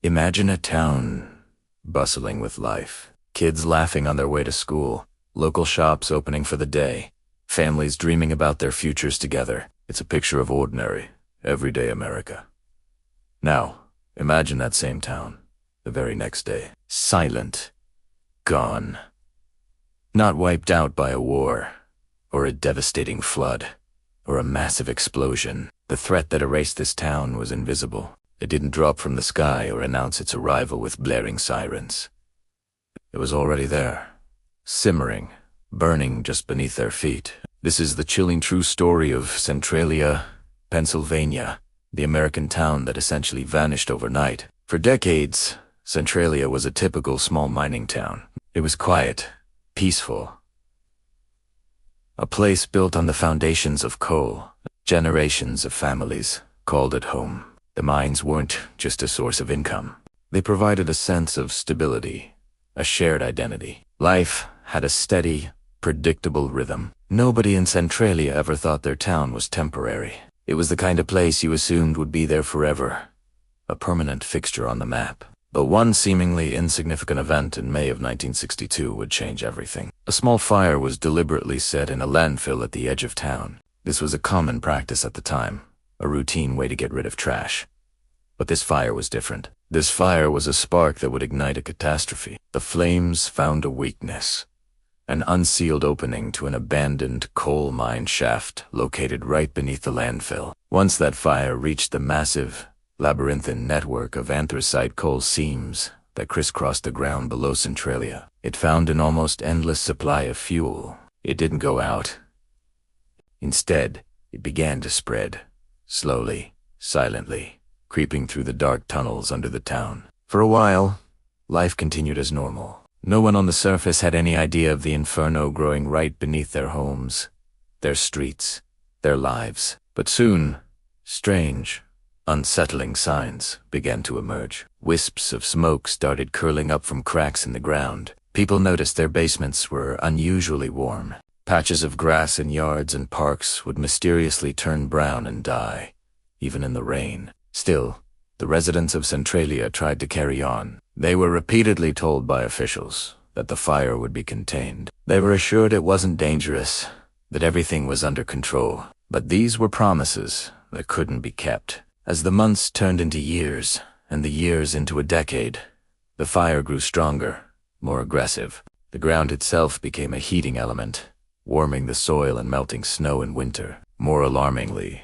Imagine a town bustling with life. Kids laughing on their way to school, local shops opening for the day, families dreaming about their futures together. It's a picture of ordinary, everyday America. Now, imagine that same town, the very next day. Silent. Gone. Not wiped out by a war, or a devastating flood, or a massive explosion. The threat that erased this town was invisible. It didn't drop from the sky or announce its arrival with blaring sirens. It was already there, simmering, burning just beneath their feet. This is the chilling true story of Centralia, Pennsylvania, the American town that essentially vanished overnight. For decades, Centralia was a typical small mining town. It was quiet, peaceful. A place built on the foundations of coal. Generations of families called it home. The mines weren't just a source of income. They provided a sense of stability, a shared identity. Life had a steady, predictable rhythm. Nobody in Centralia ever thought their town was temporary. It was the kind of place you assumed would be there forever, a permanent fixture on the map. But one seemingly insignificant event in May of 1962 would change everything. A small fire was deliberately set in a landfill at the edge of town. This was a common practice at the time, a routine way to get rid of trash. But this fire was different. This fire was a spark that would ignite a catastrophe. The flames found a weakness, an unsealed opening to an abandoned coal mine shaft located right beneath the landfill. Once that fire reached the massive, labyrinthine network of anthracite coal seams that crisscrossed the ground below Centralia, it found an almost endless supply of fuel. It didn't go out. Instead, it began to spread, slowly, silently, creeping through the dark tunnels under the town. For a while, life continued as normal. No one on the surface had any idea of the inferno growing right beneath their homes, their streets, their lives. But soon, strange, unsettling signs began to emerge. Wisps of smoke started curling up from cracks in the ground. People noticed their basements were unusually warm. Patches of grass in yards and parks would mysteriously turn brown and die, even in the rain. Still, the residents of Centralia tried to carry on. They were repeatedly told by officials that the fire would be contained. They were assured it wasn't dangerous, that everything was under control. But these were promises that couldn't be kept. As the months turned into years, and the years into a decade, the fire grew stronger, more aggressive. The ground itself became a heating element, warming the soil and melting snow in winter. More alarmingly,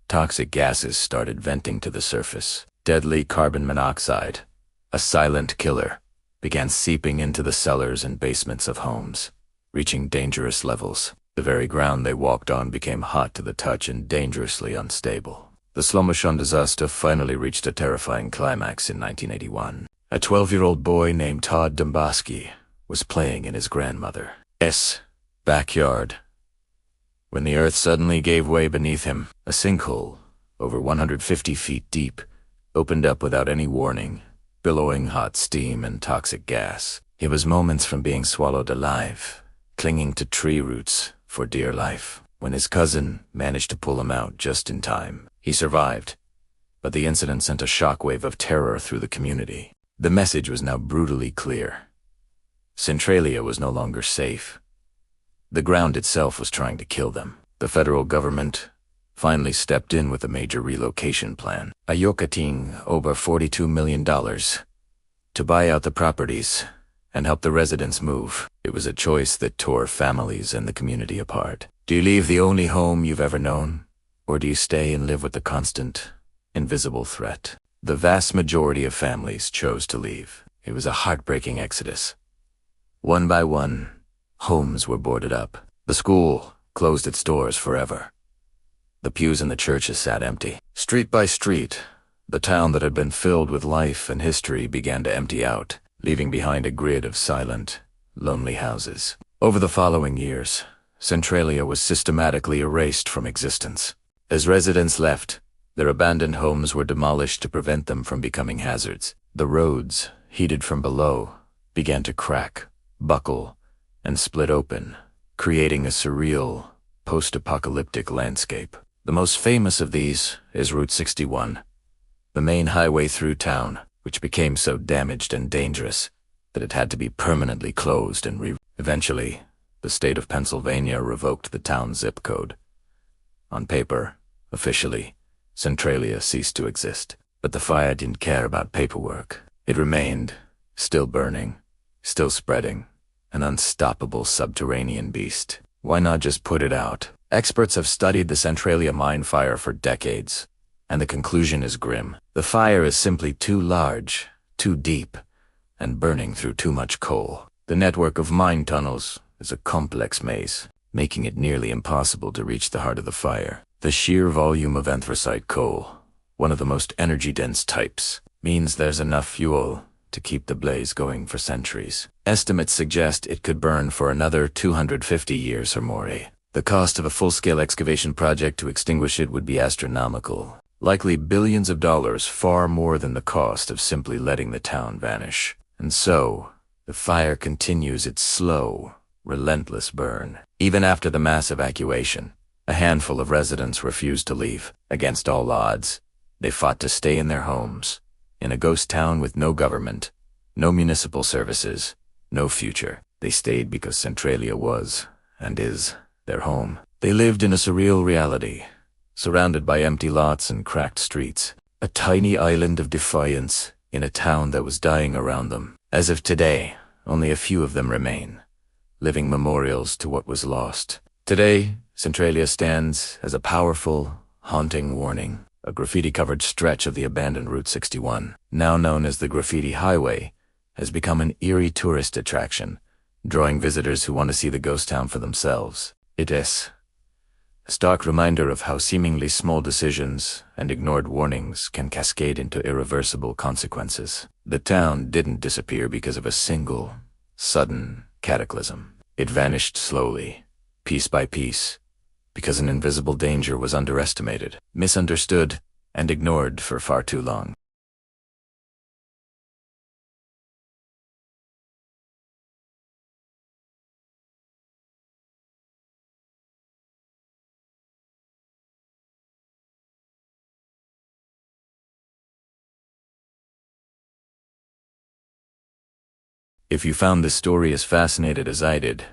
toxic gases started venting to the surface. Deadly carbon monoxide, a silent killer, began seeping into the cellars and basements of homes, reaching dangerous levels. The very ground they walked on became hot to the touch and dangerously unstable. The Slomoshon disaster finally reached a terrifying climax in 1981. A 12-year-old boy named Todd Domboski was playing in his grandmother's backyard when the earth suddenly gave way beneath him. A sinkhole, over 150 feet deep, opened up without any warning, billowing hot steam and toxic gas. He was moments from being swallowed alive, clinging to tree roots for dear life, when his cousin managed to pull him out just in time. He survived, but the incident sent a shockwave of terror through the community. The message was now brutally clear. Centralia was no longer safe. The ground itself was trying to kill them. The federal government finally stepped in with a major relocation plan, allocating over $42 million to buy out the properties and help the residents move. It was a choice that tore families and the community apart. Do you leave the only home you've ever known, or do you stay and live with the constant, invisible threat? The vast majority of families chose to leave. It was a heartbreaking exodus. One by one, homes were boarded up. The school closed its doors forever. The pews in the churches sat empty. Street by street, the town that had been filled with life and history began to empty out, leaving behind a grid of silent, lonely houses. Over the following years, Centralia was systematically erased from existence. As residents left, their abandoned homes were demolished to prevent them from becoming hazards. The roads, heated from below, began to crack, buckle, and split open, creating a surreal, post-apocalyptic landscape. The most famous of these is Route 61, the main highway through town. which became so damaged and dangerous that it had to be permanently closed and Eventually, the state of Pennsylvania revoked the town zip code. On paper, officially, Centralia ceased to exist. But the fire didn't care about paperwork. It remained, still burning, still spreading, an unstoppable subterranean beast. Why not just put it out? Experts have studied the Centralia mine fire for decades, and the conclusion is grim. The fire is simply too large, too deep, and burning through too much coal. The network of mine tunnels is a complex maze, making it nearly impossible to reach the heart of the fire. The sheer volume of anthracite coal, one of the most energy-dense types, means there's enough fuel to keep the blaze going for centuries. Estimates suggest it could burn for another 250 years or more. The cost of a full-scale excavation project to extinguish it would be astronomical, likely billions of dollars, far more than the cost of simply letting the town vanish. And so, the fire continues its slow, relentless burn. Even after the mass evacuation, a handful of residents refused to leave. Against all odds, they fought to stay in their homes, in a ghost town with no government, no municipal services, no future. They stayed because Centralia was, and is, their home. They lived in a surreal reality, surrounded by empty lots and cracked streets, a tiny island of defiance in a town that was dying around them. As of today, only a few of them remain, living memorials to what was lost. Today, Centralia stands as a powerful, haunting warning. A graffiti-covered stretch of the abandoned Route 61, now known as the Graffiti Highway, has become an eerie tourist attraction, drawing visitors who want to see the ghost town for themselves. It is a stark reminder of how seemingly small decisions and ignored warnings can cascade into irreversible consequences. The town didn't disappear because of a single, sudden cataclysm. It vanished slowly, piece by piece, because an invisible danger was underestimated, misunderstood, and ignored for far too long. If you found this story as fascinated as I did,